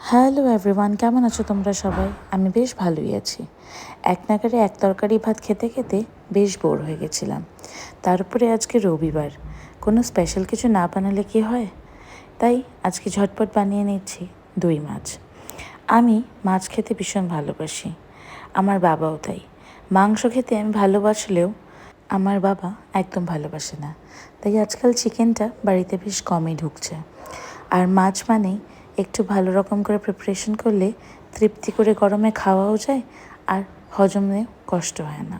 Hello everyone, কেমন আছো তোমরা সবাই? আমি বেশ ভালোই আছি। এক নাগারে এক তরকারি ভাত খেতে খেতে বেশ বোর হয়ে গেছিলাম। তার উপরে আজকে রবিবার, কোনো স্পেশাল কিছু না বানালে কি হয়? তাই আজকে ঝটপট বানিয়ে নিচ্ছি দই মাছ। আমি মাছ খেতে ভীষণ ভালোবাসি, আমার বাবাও তাই। মাংস খেতে আমি ভালোবাসলেও আমার বাবা একদম ভালোবাসে না, তাই আজকাল চিকেনটা বাড়িতে বেশ কমই ঢুকছে। আর মাছ মানেই একটু ভালো রকম করে প্রিপারেশন করলে তৃপ্তি করে গরমে খাওয়াও যায় আর হজমেও কষ্ট হয় না।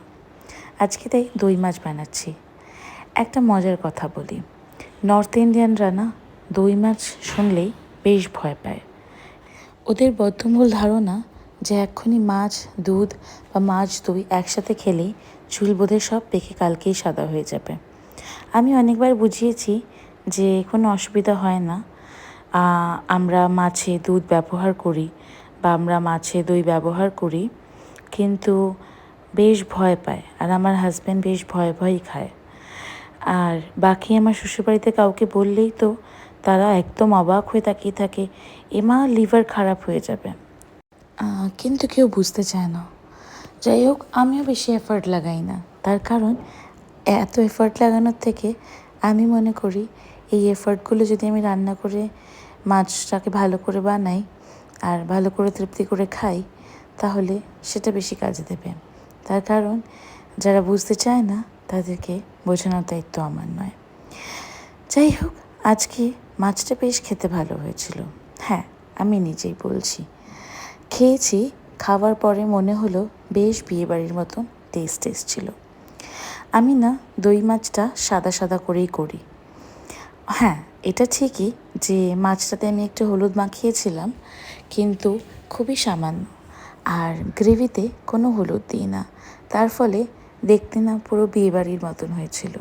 আজকে তাই দই মাছ বানাচ্ছি। একটা মজার কথা বলি, নর্থ ইন্ডিয়ানরা না দই মাছ শুনলেই বেশ ভয় পায়। ওদের বদ্ধমূল ধারণা যে এক্ষুনি মাছ দুধ বা মাছ দই একসাথে খেলেই চুল বোধে সব পেকে কালকেই সাদা হয়ে যাবে। আমি অনেকবার বুঝিয়েছি যে কোনো অসুবিধা হয় না, আমরা মাছে দুধ ব্যবহার করি বা আমরা মাছে দই ব্যবহার করি, কিন্তু বেশ ভয় পায়। আর আমার হাজব্যান্ড বেশ ভয়ই খায়। আর বাকি আমার শ্বশুরবাড়িতে কাউকে বললেই তো তারা একদম অবাক হয়ে তাকিয়ে থাকে, এমা লিভার খারাপ হয়ে যাবে। কিন্তু কেউ বুঝতে চায় না। যাই হোক, আমিও বেশি এফার্ট লাগাই না, তার কারণ এত এফার্ট লাগানোর থেকে আমি মনে করি এই এফার্টগুলো যদি আমি রান্না করে মাছটাকে ভালো করে বানাই আর ভালো করে তৃপ্তি করে খাই, তাহলে সেটা বেশি কাজে দেবে। তার কারণ যারা বুঝতে চায় না তাদেরকে বোঝানোর দায়িত্ব আমার নয়। যাই হোক, আজকে মাছটা বেশ খেতে ভালো হয়েছিল। হ্যাঁ, আমি নিজেই বলছি। খেয়েছি, খাওয়ার পরে মনে হলো বেশ বিয়েবাড়ির মতন টেস্ট ছিল। আমি না দই মাছটা সাদা সাদা করেই করি। হ্যাঁ, এটা ঠিকই যে মাছটাতে আমি একটু হলুদ মাখিয়েছিলাম, কিন্তু খুবই সামান্য। আর গ্রেভিতে কোনো হলুদ দিই না, তার ফলে দেখতে না পুরো বিয়েবাড়ির মতন হয়েছিল।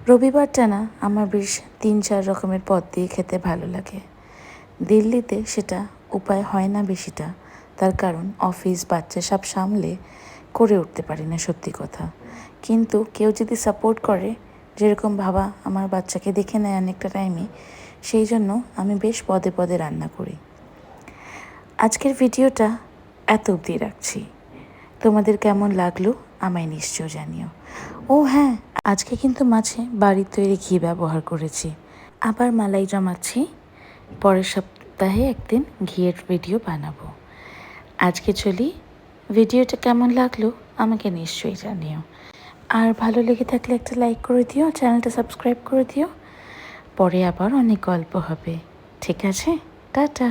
রবিবারটা না আমার বেশ 3-4 রকমের পদ দিয়ে খেতে ভালো লাগে। দিল্লিতে সেটা উপায় হয় না বেশিটা, তার কারণ অফিস বাচ্চা সব সামলে করে উঠতে পারি না, সত্যি কথা। কিন্তু কেউ যদি সাপোর্ট করে, যেরকম বাবা আমার বাচ্চাকে দেখে নেয় অনেকটা টাইমে, সেই জন্য আমি বেশ পদে পদে রান্না করি। আজকের ভিডিওটা এত অবধি রাখছি। তোমাদের কেমন লাগলো আমায় নিশ্চয় জানিও। ও হ্যাঁ, আজকে কিন্তু মাছে বাড়ির তৈরি ঘি ব্যবহার করেছি। আবার মালাই জমাচ্ছি, পরের সপ্তাহে একদিন ঘিয়ের ভিডিও বানাবো। আজকে চলি, ভিডিওটা কেমন লাগলো আমাকে নিশ্চয়ই জানিও। আর ভালো লেগে থাকলে একটা লাইক করে দিও, চ্যানেলটা সাবস্ক্রাইব করে দিও। পরে আবার অনেক গল্প হবে, ঠিক আছে? টাটা।